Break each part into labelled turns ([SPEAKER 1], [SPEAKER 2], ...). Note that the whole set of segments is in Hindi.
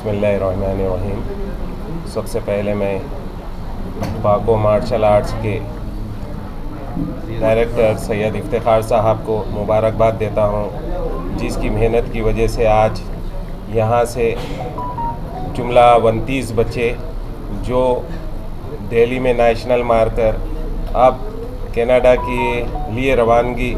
[SPEAKER 1] बिस्मिल्लाहिर्रहमानिर्रहीम। सबसे पहले मैं पाको मार्शल आर्ट्स के डायरेक्टर सैयद इफ्तिखार साहब को मुबारकबाद देता हूँ, जिसकी मेहनत की वजह से आज यहाँ से जुमला 29 बच्चे जो दिल्ली में नेशनल मारकर अब कनाडा के लिए रवानगी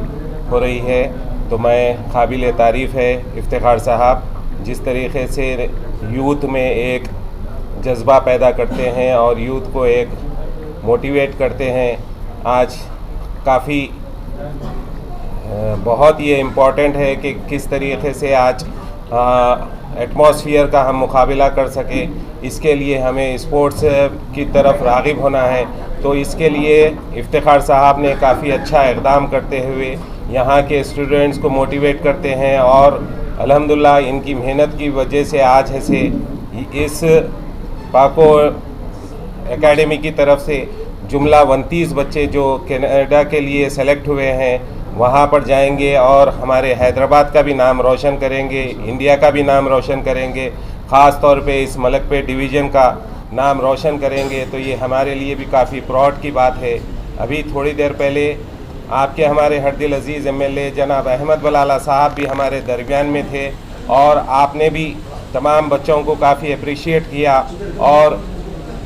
[SPEAKER 1] हो रही है। तो मैं काबिल तारीफ़ है इफ्तिखार साहब, जिस तरीक़े से यूथ में एक जज्बा पैदा करते हैं और यूथ को एक मोटिवेट करते हैं। आज काफ़ी बहुत ये इम्पॉर्टेंट है कि किस तरीक़े से आज एटमॉस्फियर का हम मुकाबला कर सकें। इसके लिए हमें स्पोर्ट्स की तरफ राग़िब होना है। तो इसके लिए इफ्तिखार साहब ने काफ़ी अच्छा इक़दाम करते हुए यहाँ के स्टूडेंट्स को मोटिवेट करते हैं और अल्हम्दुलिल्लाह इनकी मेहनत की वजह से आज ऐसे इस पाको एकेडमी की तरफ से जुमला 29 बच्चे जो कनाडा के लिए सेलेक्ट हुए हैं वहाँ पर जाएंगे और हमारे हैदराबाद का भी नाम रोशन करेंगे, इंडिया का भी नाम रोशन करेंगे, ख़ास तौर पे इस मलकपेट डिवीज़न का नाम रोशन करेंगे। तो ये हमारे लिए भी काफ़ी प्राउड की बात है। अभी थोड़ी देर पहले आपके हमारे हरदिल अजीज़ MLA जनाब अहमद बलाला साहब भी हमारे दरमियान में थे और आपने भी तमाम बच्चों को काफ़ी अप्रिशिएट किया और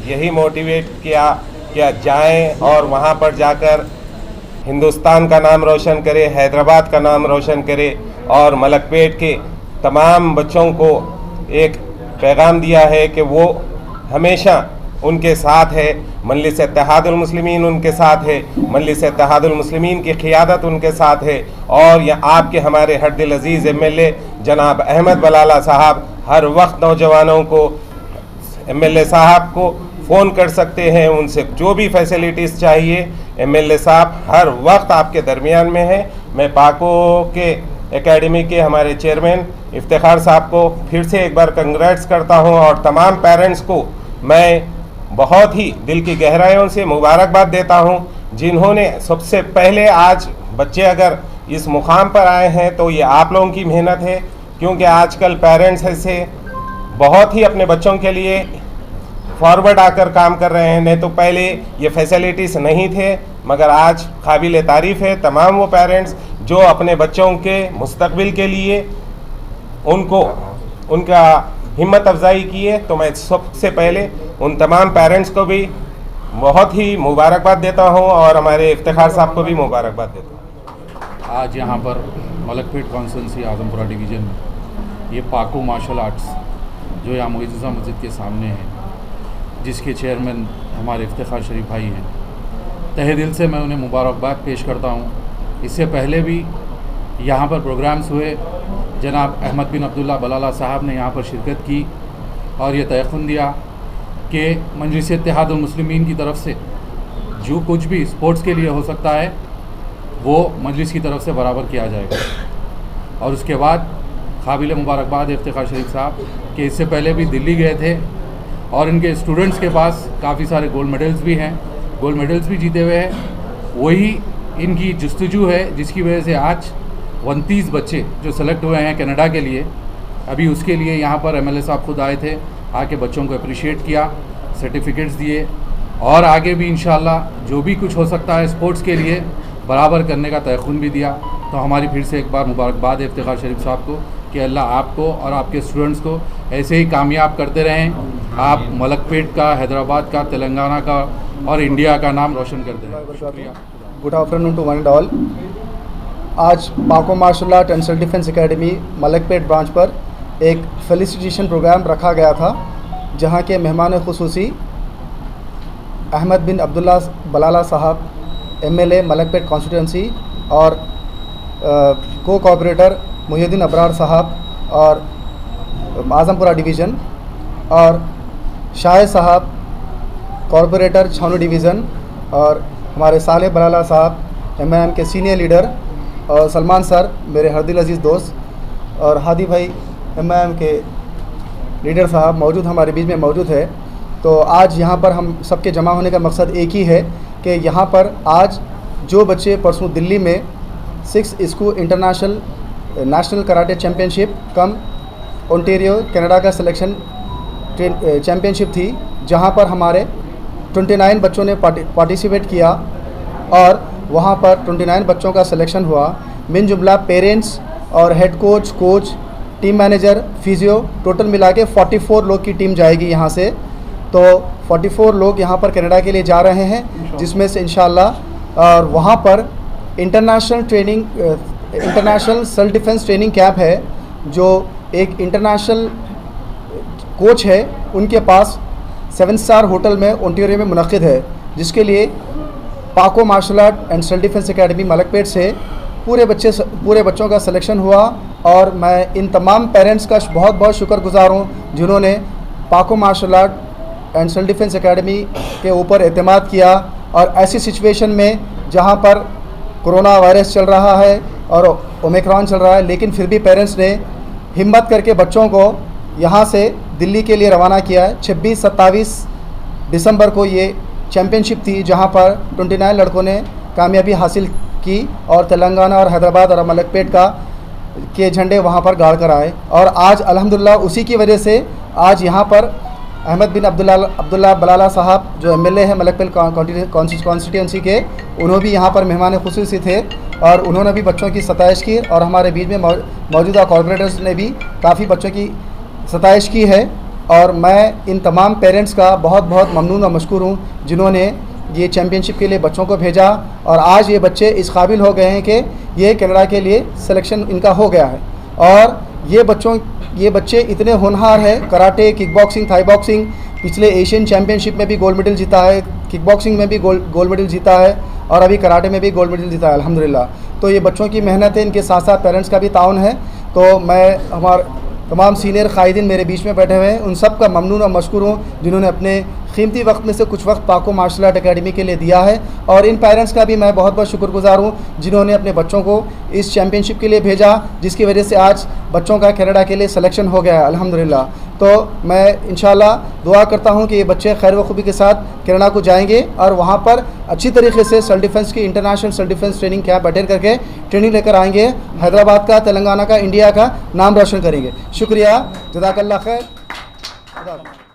[SPEAKER 1] यही मोटिवेट किया कि जाएं और वहां पर जाकर हिंदुस्तान का नाम रोशन करें, हैदराबाद का नाम रोशन करें। और मलकपेट के तमाम बच्चों को एक पैगाम दिया है कि वो हमेशा उनके साथ है, मजलिस इत्तेहादुल मुस्लिमीन उनके साथ है, मजलिस इत्तेहादुल मुस्लिमीन की क़ियादत उनके साथ है। और यह आपके हमारे हरदिल अजीज़ MLA जनाब अहमद बलाला साहब हर वक्त नौजवानों को MLA साहब को फ़ोन कर सकते हैं, उनसे जो भी फैसिलिटीज़ चाहिए MLA साहब हर वक्त आपके दरमियान में है। मैं पाको के एकेडमी के हमारे चेयरमैन इफ्तिखार साहब को फिर से एक बार कंग्रेट्स करता हूं और तमाम पेरेंट्स को मैं बहुत ही दिल की गहराइयों से मुबारकबाद देता हूं, जिन्होंने सबसे पहले आज बच्चे अगर इस मुकाम पर आए हैं तो ये आप लोगों की मेहनत है। क्योंकि आजकल पेरेंट्स ऐसे बहुत ही अपने बच्चों के लिए फॉरवर्ड आकर काम कर रहे हैं, नहीं तो पहले ये फैसिलिटीज़ नहीं थे। मगर आज काबिल तारीफ़ है तमाम वो पेरेंट्स जो अपने बच्चों के मुस्तकबिल के लिए उनको उनका हिम्मत अफजाई की है। तो मैं सबसे पहले उन तमाम पेरेंट्स को भी बहुत ही मुबारकबाद देता हूं और हमारे इफ्तिखार साहब को भी मुबारकबाद देता हूं।
[SPEAKER 2] आज यहाँ पर मलकपेट कॉन्स्टिट्यूंसी आजमपुरा डिवीज़न में ये पाको मार्शल आर्ट्स जो यहाँ मुइज़्ज़ा मस्जिद के सामने है, जिसके चेयरमैन हमारे इफ्तिखार शरीफ भाई हैं, तहे दिल से मैं उन्हें मुबारकबाद पेश करता हूँ। इससे पहले भी यहाँ पर प्रोग्राम्स हुए, जनाब अहमद बिन अब्दुल्ला बलाला साहब ने यहाँ पर शिरकत की और ये तयक़ुन दिया कि मजलिस इत्तेहादुल मुस्लिमीन की तरफ से जो कुछ भी स्पोर्ट्स के लिए हो सकता है वो मजलिस की तरफ से बराबर किया जाएगा। और उसके बाद काबिल मुबारकबाद इफ्तिखार शरीफ साहब कि इससे पहले भी दिल्ली गए थे और इनके स्टूडेंट्स के पास काफ़ी सारे गोल्ड मेडल्स भी हैं, गोल्ड मेडल्स भी जीते हुए हैं। वही इनकी जस्तजू है जिसकी वजह से आज 29 बच्चे जो सेलेक्ट हुए हैं कनाडा के लिए, अभी उसके लिए यहाँ पर MLA साहब खुद आए थे, आके बच्चों को अप्रिशिएट किया, सर्टिफिकेट्स दिए और आगे भी इंशाल्लाह जो भी कुछ हो सकता है स्पोर्ट्स के लिए बराबर करने का तयक़ुन भी दिया। तो हमारी फिर से एक बार मुबारकबाद है इफ्तिखार शरीफ साहब को कि अल्लाह आपको और आपके स्टूडेंट्स को ऐसे ही कामयाब करते रहें। आप मलकपेट का, हैदराबाद का, तेलंगाना का और इंडिया का नाम रोशन करते रहें। शुक्रिया।
[SPEAKER 3] Good afternoon to one and all. आज Paco martial art and self defence academy Malakpet branch पर एक फेलिसिटेशन प्रोग्राम रखा गया था, जहां के मेहमान खुसूसी अहमद बिन अब्दुल्ला बलाला साहब MLA मलकपेट कॉन्स्टिट्यूंसी और को-कोऑपरेटर मुहिउद्दीन अबरार साहब और आजमपुरा डिवीज़न और शाहिद साहब कॉरपोरेटर छानू डिवीज़न और हमारे साले बलाला साहब MIM के सीनियर लीडर और सलमान सर मेरे हरदिल अजीज़ दोस्त और हादी भाई MIM के लीडर साहब मौजूद हमारे बीच में मौजूद है। तो आज यहाँ पर हम सबके जमा होने का मकसद एक ही है कि यहाँ पर आज जो बच्चे परसों दिल्ली में 6 school international national karate championship cum Ontario Canada का सिलेक्शन चैम्पियनशिप थी, जहां पर हमारे 29 बच्चों ने पार्टिसिपेट किया और वहां पर 29 बच्चों का सिलेक्शन हुआ। मिन जुमला पेरेंट्स और head coach, team manager, physio, total मिला के 44 लोग की टीम जाएगी यहाँ से। तो 44 लोग यहाँ पर कनाडा के लिए जा रहे हैं, जिसमें से इंशाल्लाह और वहाँ पर international self defence training camp है, जो एक इंटरनेशनल कोच है उनके पास 7 स्टार होटल में ओंटारियो में मुनक़िद है, जिसके लिए पाको martial art and self defence academy Malakpet से पूरे बच्चों का सिलेक्शन हुआ। और मैं इन तमाम पेरेंट्स का बहुत बहुत शुक्रगुजार हूँ जिन्होंने Paco martial art and self defence academy के ऊपर एतमाद किया। और ऐसी सिचुएशन में जहाँ पर कोरोना वायरस चल रहा है और ओमिक्रॉन चल रहा है, लेकिन फिर भी पेरेंट्स ने हिम्मत करके बच्चों को यहाँ से दिल्ली के लिए रवाना किया है। 26-27 दिसंबर को ये चैम्पियनशिप थी, जहाँ पर 29 लड़कों ने कामयाबी हासिल की और तेलंगाना और हैदराबाद और मलकपेट के झंडे वहाँ पर गाड़ कर आए। और आज अल्हम्दुलिल्लाह उसी की वजह से आज यहाँ पर अहमद बिन अब्दुल्ला बलाला साहब जो एमएलए हैं मलकपेट कॉन्स्टिट्यूंसी के, उन्होंने भी यहाँ पर मेहमान खुसूसी थे और उन्होंने भी बच्चों की सताइश की। और हमारे बीच में मौजूदा कॉर्पोरेटर्स ने भी काफ़ी बच्चों की सताइश की है। और मैं इन तमाम पेरेंट्स का बहुत बहुत ममनून और मशकूर हूँ जिन्होंने ये चैम्पियनशिप के लिए बच्चों को भेजा। और आज ये बच्चे इस काबिल हो गए हैं कि ये कनाडा के लिए सिलेक्शन इनका हो गया है। और ये बच्चे इतने होनहार हैं, karate, kick boxing, Thai boxing, पिछले एशियन चैम्पियनशिप में भी गोल्ड मेडल जीता है, किक बॉक्सिंग में भी गोल्ड मेडल जीता है और अभी कराटे में भी गोल्ड मेडल जीता है अल्हम्दुलिल्लाह। तो ये बच्चों की मेहनत है, इनके साथ साथ पेरेंट्स का भी ताउन है। तो मैं हमारे तमाम सीनियर कायदीन मेरे बीच में बैठे हुए हैं, उन सब का ममनून और मशकूर हूँ जिन्होंने अपने कीमती वक्त में से कुछ वक्त पाको मार्शल आर्ट एकेडमी के लिए दिया है। और इन पेरेंट्स का भी मैं बहुत बहुत शुक्रगुजार हूँ जिन्होंने अपने बच्चों को इस चैम्पियनशिप के लिए भेजा, जिसकी वजह से आज बच्चों का कनाडा के लिए सिलेक्शन हो गया है अल्हम्दुलिल्लाह। तो मैं इंशाल्लाह दुआ करता हूँ कि ये बच्चे खैर व खूबी के साथ कनाडा को जाएंगे और वहाँ पर अच्छी तरीके से सेल्फ डिफेंस की international self defence training camp attend करके ट्रेनिंग लेकर आएंगे, हैदराबाद का, तेलंगाना का, इंडिया का नाम रोशन करेंगे। शुक्रिया, जज़ाकल्लाह खैर।